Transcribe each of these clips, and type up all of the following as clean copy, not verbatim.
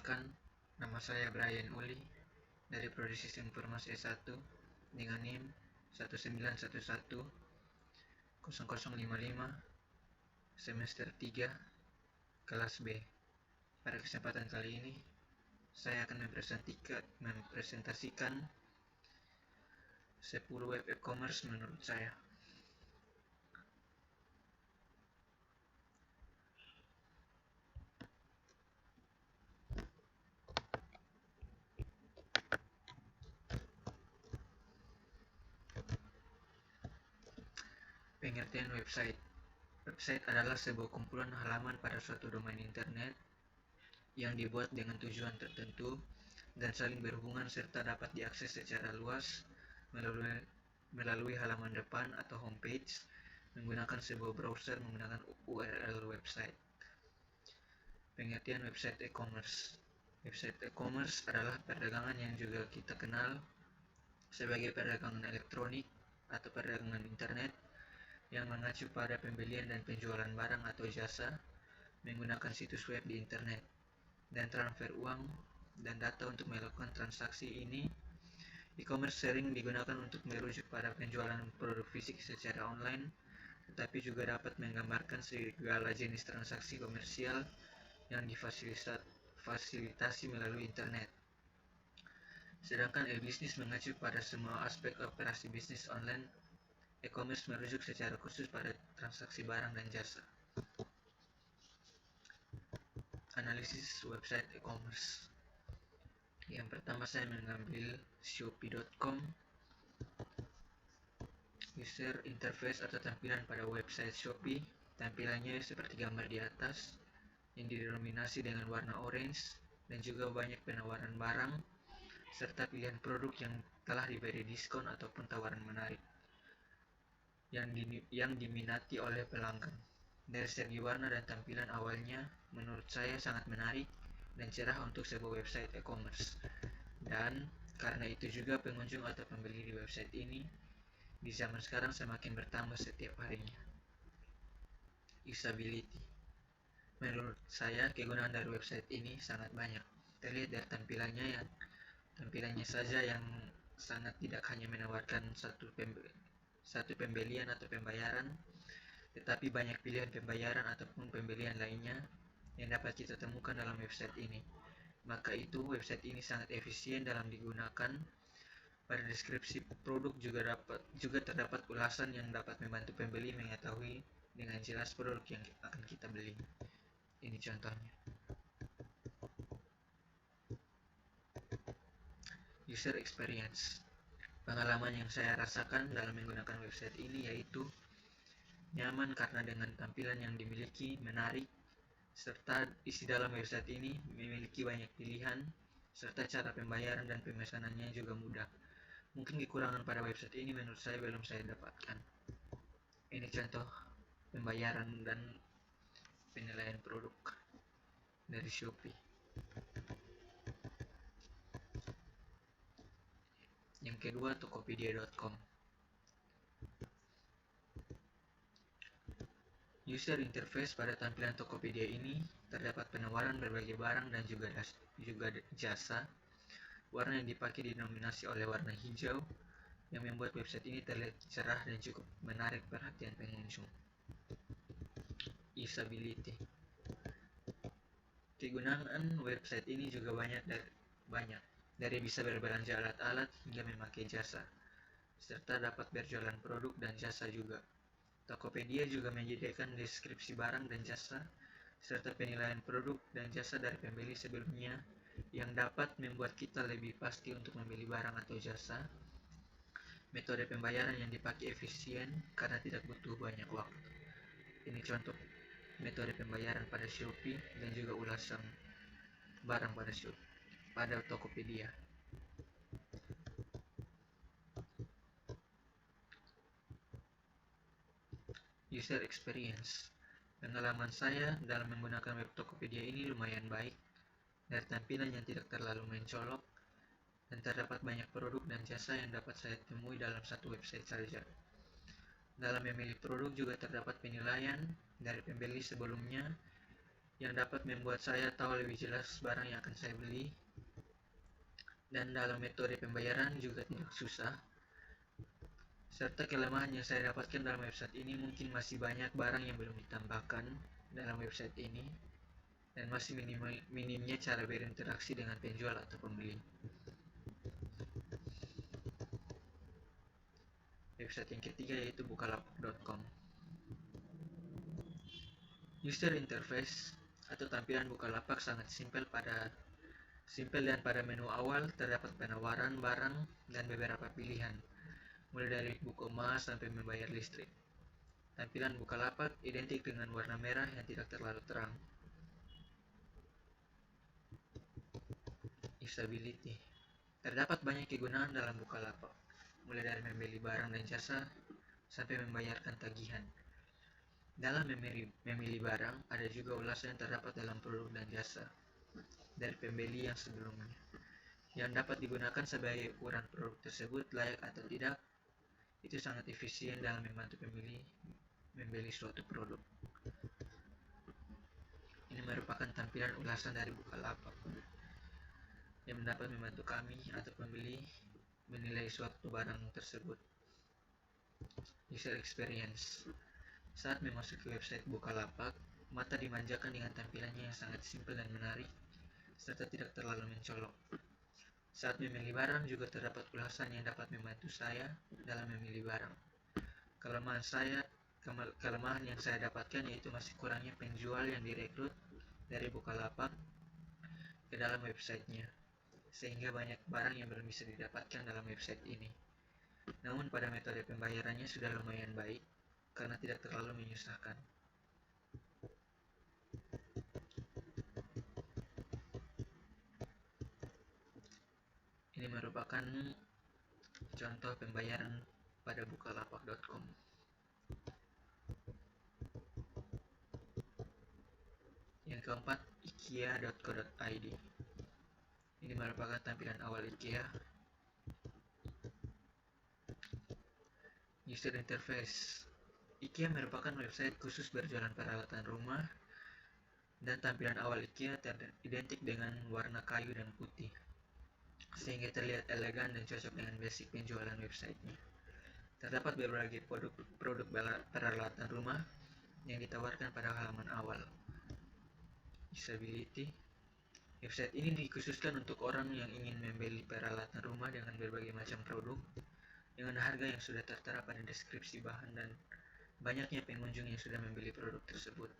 Perkenalkan, nama saya Brian Uli dari Prodi Sistem Informasi S1 dengan NIM 191100055 semester 3 kelas B. Pada kesempatan kali ini, saya akan mempresentasikan 10 web e-commerce menurut saya. Pengertian website. Website adalah sebuah kumpulan halaman pada suatu domain internet yang dibuat dengan tujuan tertentu dan saling berhubungan serta dapat diakses secara luas melalui halaman depan atau homepage menggunakan sebuah browser menggunakan URL website. Pengertian website e-commerce. Website e-commerce adalah perdagangan yang juga kita kenal sebagai perdagangan elektronik atau perdagangan internet yang mengacu pada pembelian dan penjualan barang atau jasa menggunakan situs web di internet dan transfer uang dan data untuk melakukan transaksi ini. E-commerce sering digunakan untuk merujuk pada penjualan produk fisik secara online, tetapi juga dapat menggambarkan segala jenis transaksi komersial yang difasilitasi melalui internet. Sedangkan e-bisnis mengacu pada semua aspek operasi bisnis online. E-commerce merujuk secara khusus pada transaksi barang dan jasa. Analisis website e-commerce. Yang pertama saya mengambil shopee.com. User interface atau tampilan pada website Shopee. Tampilannya seperti gambar di atas yang didominasi dengan warna orange dan juga banyak penawaran barang serta pilihan produk yang telah diberi diskon ataupun tawaran menarik yang diminati oleh pelanggan. Dari segi warna dan tampilan awalnya, menurut saya sangat menarik dan cerah untuk sebuah website e-commerce. Dan karena itu juga pengunjung atau pembeli di website ini di zaman sekarang semakin bertambah setiap harinya. Usability. Menurut saya kegunaan dari website ini sangat banyak. Terlihat dari tampilannya saja yang sangat tidak hanya menawarkan satu pembelian atau pembayaran, tetapi banyak pilihan pembayaran ataupun pembelian lainnya yang dapat kita temukan dalam website ini. Maka itu website ini sangat efisien dalam digunakan. Pada deskripsi produk juga terdapat ulasan yang dapat membantu pembeli mengetahui dengan jelas produk yang akan kita beli. Ini contohnya. User experience. Pengalaman yang saya rasakan dalam menggunakan website ini yaitu nyaman karena dengan tampilan yang dimiliki menarik, serta isi dalam website ini memiliki banyak pilihan, serta cara pembayaran dan pemesanannya juga mudah. Mungkin kekurangan pada website ini menurut saya belum saya dapatkan. Ini contoh pembayaran dan penilaian produk dari Shopee. Yang kedua, tokopedia.com. User interface pada tampilan Tokopedia ini terdapat penawaran berbagai barang dan juga jasa. Warna yang dipakai didominasi oleh warna hijau yang membuat website ini terlihat cerah dan cukup menarik perhatian pengunjung. Usability. Kegunaan website ini juga banyak dari bisa berbelanja alat-alat hingga memakai jasa, serta dapat berjualan produk dan jasa juga. Tokopedia juga menyediakan deskripsi barang dan jasa, serta penilaian produk dan jasa dari pembeli sebelumnya yang dapat membuat kita lebih pasti untuk membeli barang atau jasa. Metode pembayaran yang dipakai efisien karena tidak butuh banyak waktu. Ini contoh metode pembayaran pada Shopee dan juga ulasan barang pada Tokopedia. User experience. Pengalaman saya dalam menggunakan web Tokopedia ini lumayan baik. Dari tampilan yang tidak terlalu mencolok dan terdapat banyak produk dan jasa yang dapat saya temui dalam satu website saja. Dalam memilih produk juga terdapat penilaian dari pembeli sebelumnya yang dapat membuat saya tahu lebih jelas barang yang akan saya beli. Dan dalam metode pembayaran juga tidak susah. Serta kelemahan yang saya dapatkan dalam website ini, mungkin masih banyak barang yang belum ditambahkan dalam website ini, dan masih minimnya cara berinteraksi dengan penjual atau pembeli. Website yang ketiga yaitu bukalapak.com. User interface atau tampilan Bukalapak sangat simpel dan pada menu awal terdapat penawaran barang dan beberapa pilihan, mulai dari buku emas sampai membayar listrik. Tampilan Bukalapak identik dengan warna merah yang tidak terlalu terang. Usability. Terdapat banyak kegunaan dalam Bukalapak, mulai dari membeli barang dan jasa sampai membayarkan tagihan. Dalam memilih barang, ada juga ulasan yang terdapat dalam produk dan jasa dari pembeli yang sebelumnya, yang dapat digunakan sebagai ukuran produk tersebut layak atau tidak. Itu sangat efisien dalam membantu pembeli membeli suatu produk. Ini merupakan tampilan ulasan dari Bukalapak yang dapat membantu kami atau pembeli menilai suatu barang tersebut. User experience. Saat memasuki website Bukalapak, mata dimanjakan dengan tampilannya yang sangat simpel dan menarik, serta tidak terlalu mencolok. Saat memilih barang juga terdapat ulasan yang dapat membantu saya dalam memilih barang. Kelemahan yang saya dapatkan yaitu masih kurangnya penjual yang direkrut dari Bukalapak ke dalam websitenya, sehingga banyak barang yang belum bisa didapatkan dalam website ini. Namun pada metode pembayarannya sudah lumayan baik, karena tidak terlalu menyusahkan. Ini merupakan contoh pembayaran pada bukalapak.com. Yang keempat, ikea.co.id. Ini merupakan tampilan awal IKEA. User interface. IKEA merupakan website khusus berjualan peralatan rumah, dan tampilan awal IKEA identik dengan warna kayu dan putih, sehingga terlihat elegan dan cocok dengan basic penjualan websitenya. Terdapat berbagai produk peralatan rumah yang ditawarkan pada halaman awal. Usability. Website ini dikhususkan untuk orang yang ingin membeli peralatan rumah dengan berbagai macam produk dengan harga yang sudah tertera pada deskripsi bahan dan banyaknya pengunjung yang sudah membeli produk tersebut,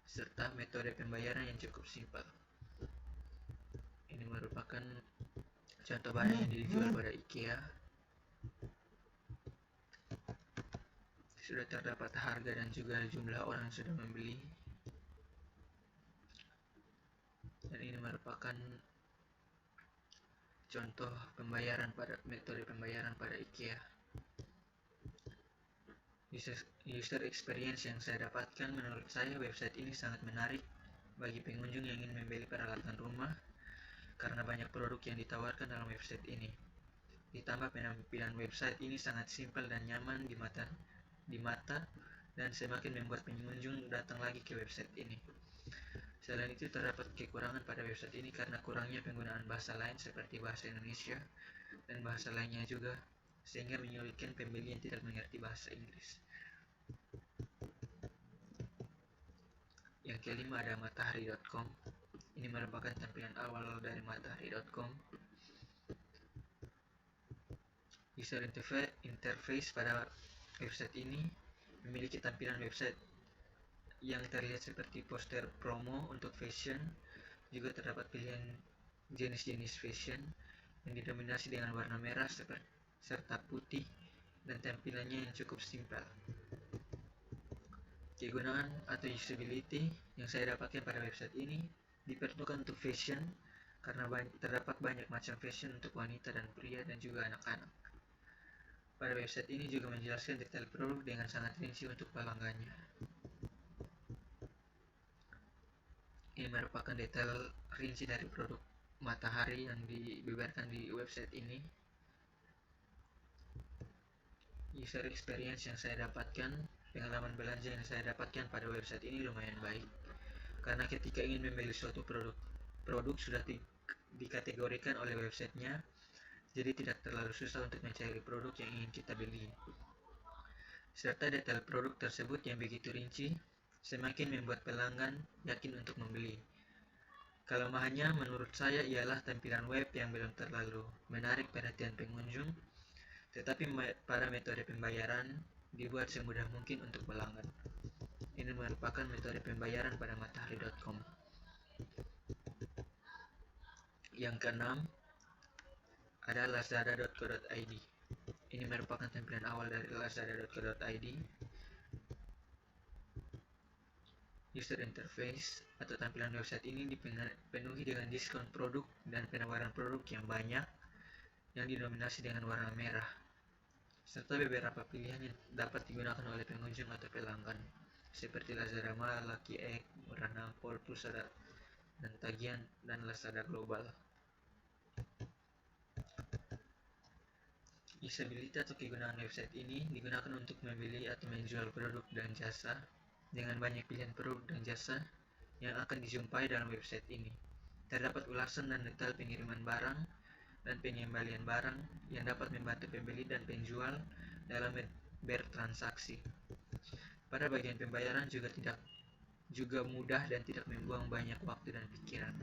serta metode pembayaran yang cukup simpel. Ini merupakan contoh barang yang dijual pada IKEA. Sudah terdapat harga dan juga jumlah orang yang sudah membeli. Dan ini merupakan contoh metode pembayaran pada IKEA. User experience yang saya dapatkan, menurut saya website ini sangat menarik bagi pengunjung yang ingin membeli peralatan rumah karena banyak produk yang ditawarkan dalam website ini. Ditambah penampilan website ini sangat simpel dan nyaman di mata dan semakin membuat pengunjung datang lagi ke website ini. Selain itu, terdapat kekurangan pada website ini karena kurangnya penggunaan bahasa lain seperti bahasa Indonesia dan bahasa lainnya juga, sehingga menyulitkan pembeli yang tidak mengerti bahasa Inggris. Yang kelima ada matahari.com. Ini merupakan tampilan awal dari matahari.com. User interface pada website ini memiliki tampilan website yang terlihat seperti poster promo untuk fashion. Juga terdapat pilihan jenis-jenis fashion yang didominasi dengan warna merah serta putih, dan tampilannya yang cukup simpel. Kegunaan atau usability yang saya dapatkan pada website ini diperuntukkan untuk fashion karena terdapat banyak macam fashion untuk wanita dan pria dan juga anak-anak. Pada website ini juga menjelaskan detail produk dengan sangat rinci untuk pelanggannya. Ini merupakan detail rinci dari produk Matahari yang dibeberkan di website ini. User experience yang saya dapatkan, pengalaman belanja yang saya dapatkan pada website ini lumayan baik, karena ketika ingin membeli suatu produk sudah dikategorikan oleh websitenya, jadi tidak terlalu susah untuk mencari produk yang ingin kita beli. Serta detail produk tersebut yang begitu rinci, semakin membuat pelanggan yakin untuk membeli. Kelemahannya menurut saya ialah tampilan web yang belum terlalu menarik perhatian pengunjung, tetapi pada metode pembayaran dibuat semudah mungkin untuk pelanggan. Ini merupakan metode pembayaran pada matahari.com. Yang keenam ada lazada.co.id. Ini merupakan tampilan awal dari lazada.co.id. User interface atau tampilan website ini dipenuhi dengan diskon produk dan penawaran produk yang banyak yang didominasi dengan warna merah, serta beberapa pilihan yang dapat digunakan oleh pengunjung atau pelanggan, seperti Lazada Mall, Lucky Egg, Murana, Polpus, dan tagihan, dan Lazada Global. Usability atau kegunaan website ini digunakan untuk membeli atau menjual produk dan jasa dengan banyak pilihan produk dan jasa yang akan dijumpai dalam website ini. Terdapat ulasan dan detail pengiriman barang dan pengembalian barang yang dapat membantu pembeli dan penjual dalam bertransaksi. Pada bagian pembayaran juga mudah dan tidak membuang banyak waktu dan pikiran.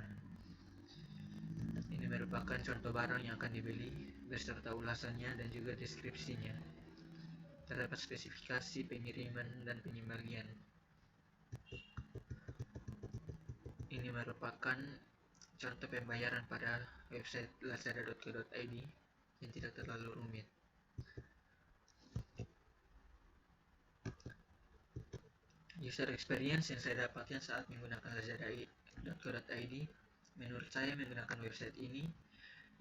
Ini merupakan contoh barang yang akan dibeli beserta ulasannya dan juga deskripsinya. Terdapat spesifikasi pengiriman dan pengembalian. Ini merupakan contoh pembayaran pada website lazada.co.id yang tidak terlalu rumit. User experience yang saya dapatkan saat menggunakan lazada.co.id, menurut saya menggunakan website ini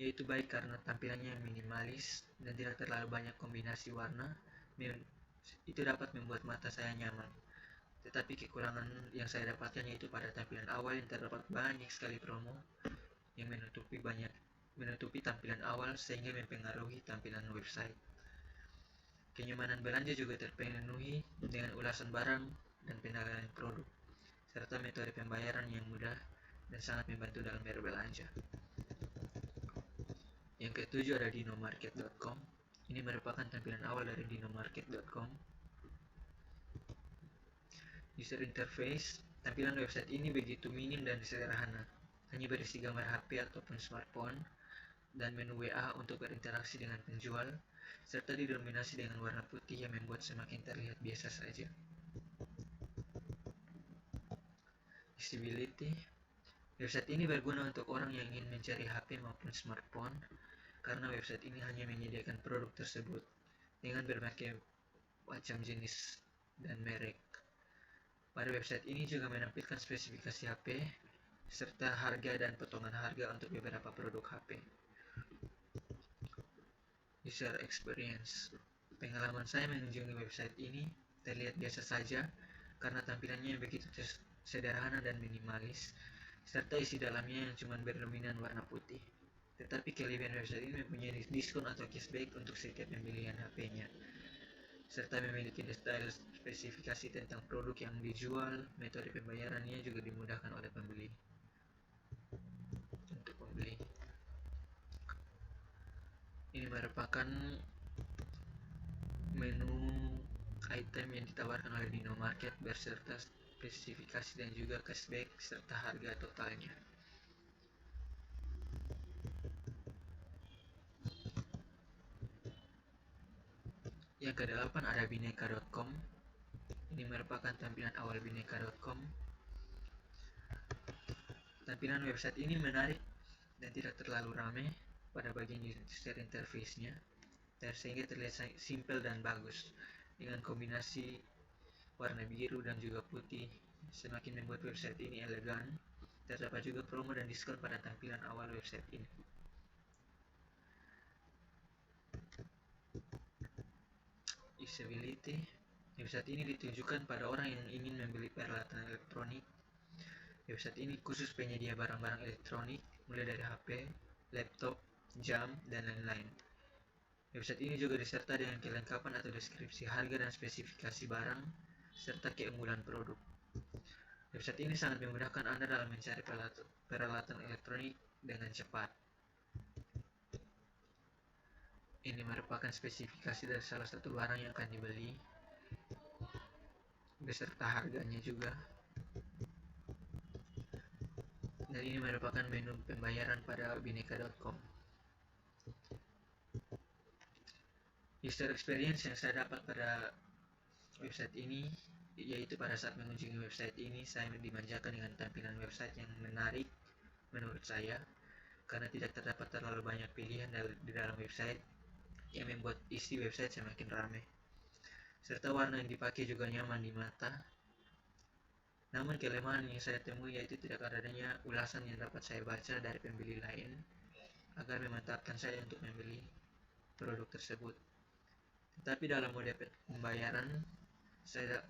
yaitu baik karena tampilannya minimalis dan tidak terlalu banyak kombinasi warna. Itu dapat membuat mata saya nyaman. Tetapi kekurangan yang saya dapatkan yaitu pada tampilan awal yang terdapat banyak sekali promo yang menutupi tampilan awal sehingga mempengaruhi tampilan website. Kenyamanan belanja juga terpenuhi dengan ulasan barang dan penilaian produk, serta metode pembayaran yang mudah dan sangat membantu dalam berbelanja. Yang ketujuh ada dinomarket.com. Ini merupakan tampilan awal dari dinomarket.com. User interface, tampilan website ini begitu minim dan sederhana, hanya berisi gambar HP ataupun smartphone dan menu WA untuk berinteraksi dengan penjual, serta didominasi dengan warna putih yang membuat semakin terlihat biasa saja. Usability, website ini berguna untuk orang yang ingin mencari HP maupun smartphone, karena website ini hanya menyediakan produk tersebut dengan berbagai macam jenis dan merek. Pada website ini juga menampilkan spesifikasi HP serta harga dan potongan harga untuk beberapa produk HP. User experience, pengalaman saya mengunjungi website ini terlihat biasa saja karena tampilannya yang begitu sederhana dan minimalis, serta isi dalamnya yang cuma berdominan warna putih. Tetapi kelebihan website ini mempunyai diskon atau cashback untuk setiap pembelian HP-nya, serta memiliki detail spesifikasi tentang produk yang dijual. Metode pembayarannya juga dimudahkan oleh pembeli. Untuk pembeli, ini merupakan menu item yang ditawarkan oleh Dinomarket beserta spesifikasi dan juga cashback serta harga totalnya. Yang kedelapan ada bineka.com. Ini merupakan tampilan awal bineka.com. Tampilan website ini menarik dan tidak terlalu ramai pada bagian user interface-nya, sehingga terlihat simpel dan bagus. Dengan kombinasi warna biru dan juga putih, semakin membuat website ini elegan. Terdapat juga promo dan diskon pada tampilan awal website ini. Usability, website ini ditujukan pada orang yang ingin membeli peralatan elektronik. Website ini khusus penyedia barang-barang elektronik, mulai dari HP, laptop, jam, dan lain-lain. Website ini juga disertai dengan kelengkapan atau deskripsi harga dan spesifikasi barang, serta keunggulan produk. Website ini sangat memudahkan Anda dalam mencari peralatan elektronik dengan cepat. Ini merupakan spesifikasi dari salah satu barang yang akan dibeli, beserta harganya juga. Dan ini merupakan menu pembayaran pada bineka.com. User experience yang saya dapat pada website ini, yaitu pada saat mengunjungi website ini, saya dimanjakan dengan tampilan website yang menarik menurut saya, karena tidak terdapat terlalu banyak pilihan di dalam website yang membuat isi website semakin ramai. Serta warna yang dipakai juga nyaman di mata. Namun kelemahan yang saya temui yaitu tidak adanya ulasan yang dapat saya baca dari pembeli lain agar memantapkan saya untuk membeli produk tersebut. Tetapi dalam mode pembayaran, saya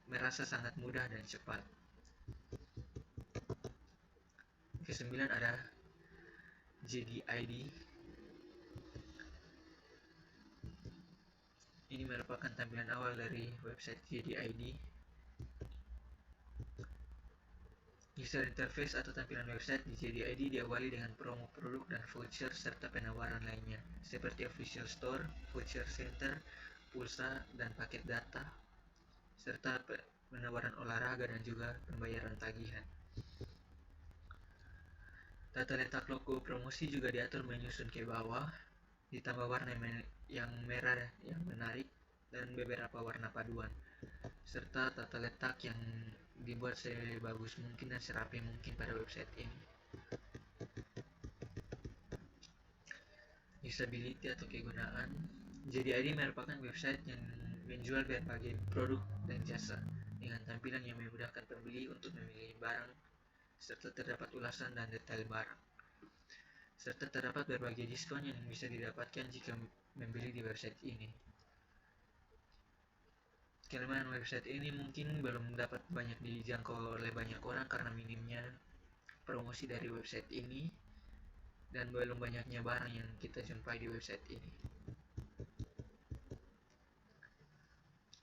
merasa sangat mudah dan cepat. Kesembilan ada JDID. Ini merupakan tampilan awal dari website JDID. User interface atau tampilan website di JDID diawali dengan promo produk dan voucher serta penawaran lainnya, seperti official store, voucher center, pulsa, dan paket data, serta penawaran olahraga dan juga pembayaran tagihan. Tata letak logo promosi juga diatur menyusun ke bawah, ditambah warna yang merah yang menarik dan beberapa warna paduan, serta tata letak yang dibuat sebagus mungkin dan serapi mungkin pada website ini. Usability atau kegunaan. JDID merupakan website yang menjual berbagai produk dan jasa dengan tampilan yang memudahkan pembeli untuk memilih barang, serta terdapat ulasan dan detail barang. Serta terdapat berbagai diskon yang bisa didapatkan jika membeli di website ini. Kelemahan website ini mungkin belum dapat banyak dijangkau oleh banyak orang karena minimnya promosi dari website ini dan belum banyaknya barang yang kita jumpai di website ini.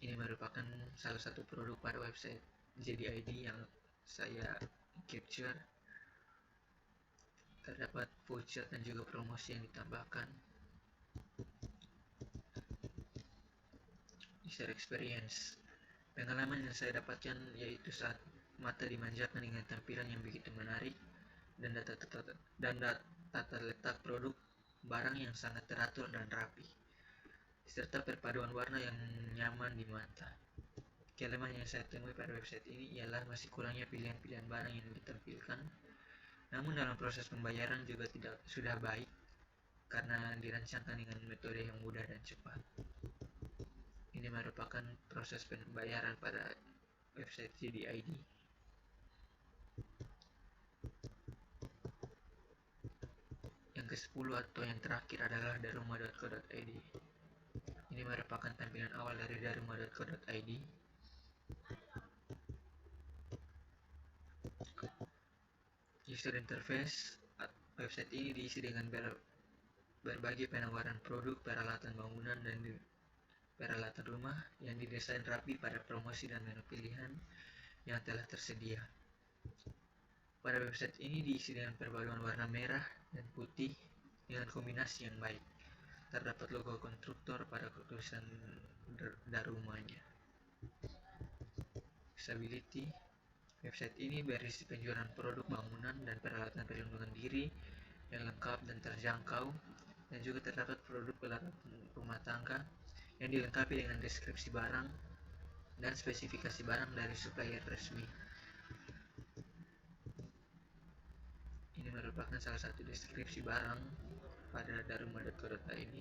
Ini merupakan salah satu produk pada website JDID yang saya capture. Terdapat voucher dan juga promosi yang ditambahkan. User experience. Pengalaman yang saya dapatkan yaitu saat mata dimanjakan dengan tampilan yang begitu menarik dan tata letak produk barang yang sangat teratur dan rapi, serta perpaduan warna yang nyaman di mata. Kelemahan yang saya temui pada website ini ialah masih kurangnya pilihan-pilihan barang yang ditampilkan. Namun dalam proses pembayaran juga tidak sudah baik karena dirancangkan dengan metode yang mudah dan cepat. Ini merupakan proses pembayaran pada website JDID. Yang ke-10 atau yang terakhir adalah daruma.co.id. Ini merupakan tampilan awal dari daruma.co.id. User interface website ini diisi dengan berbagai penawaran produk, peralatan bangunan, dan peralatan rumah yang didesain rapi pada promosi dan menu pilihan yang telah tersedia. Pada website ini diisi dengan perpaduan warna merah dan putih dengan kombinasi yang baik. Terdapat logo konstruktor pada tulisan darumanya. Usability. Website ini berisi penjualan produk bangunan dan peralatan perlindungan diri yang lengkap dan terjangkau, dan juga terdapat produk peralatan rumah tangga yang dilengkapi dengan deskripsi barang dan spesifikasi barang dari supplier resmi. Ini merupakan salah satu deskripsi barang pada daruma.co.id.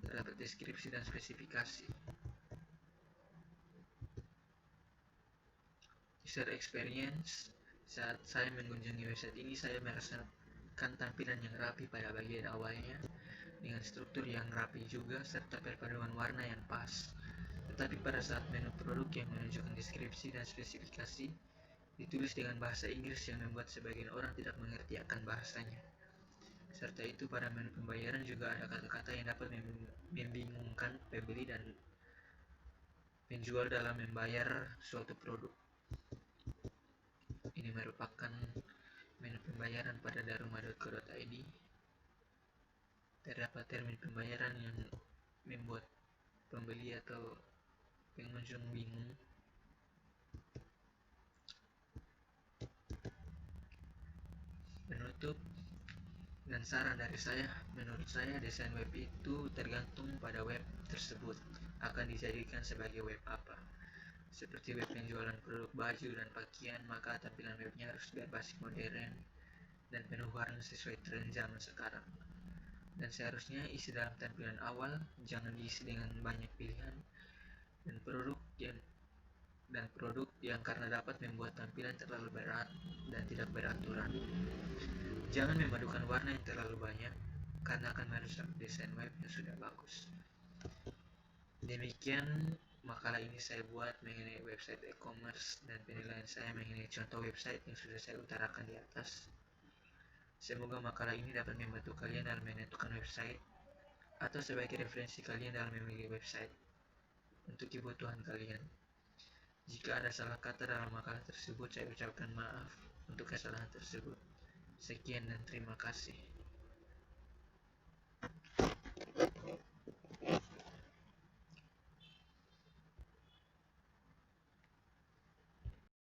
Terdapat deskripsi dan spesifikasi. User experience. Saat saya mengunjungi website ini, saya merasakan tampilan yang rapi pada bagian awalnya dengan struktur yang rapi juga serta perpaduan warna yang pas. Tetapi pada saat menu produk yang menunjukkan deskripsi dan spesifikasi ditulis dengan bahasa Inggris yang membuat sebagian orang tidak mengerti akan bahasanya. Serta itu pada menu pembayaran juga ada kata-kata yang dapat membingungkan pembeli dan Penjual dalam membayar suatu produk. Ini merupakan menu pembayaran pada daruma.co.id. Terdapat termin pembayaran yang membuat pembeli atau pengunjung bingung. Penutup dan saran dari saya, menurut saya desain web itu tergantung pada web tersebut akan dijadikan sebagai web apa. Seperti web penjualan produk baju dan pakaian, maka tampilan webnya harus berbasis modern dan penuh warna sesuai tren zaman sekarang. Dan seharusnya isi dalam tampilan awal jangan diisi dengan banyak pilihan dan produk yang karena dapat membuat tampilan terlalu berat dan tidak beraturan. Jangan memadukan warna yang terlalu banyak karena akan merusak desain web yang sudah bagus. Demikian makalah ini saya buat mengenai website e-commerce dan penilaian saya mengenai contoh website yang sudah saya utarakan di atas. Semoga makalah ini dapat membantu kalian dalam menentukan website atau sebagai referensi kalian dalam memilih website untuk kebutuhan kalian. Jika ada salah kata dalam makalah tersebut, saya ucapkan maaf untuk kesalahan tersebut. Sekian dan terima kasih.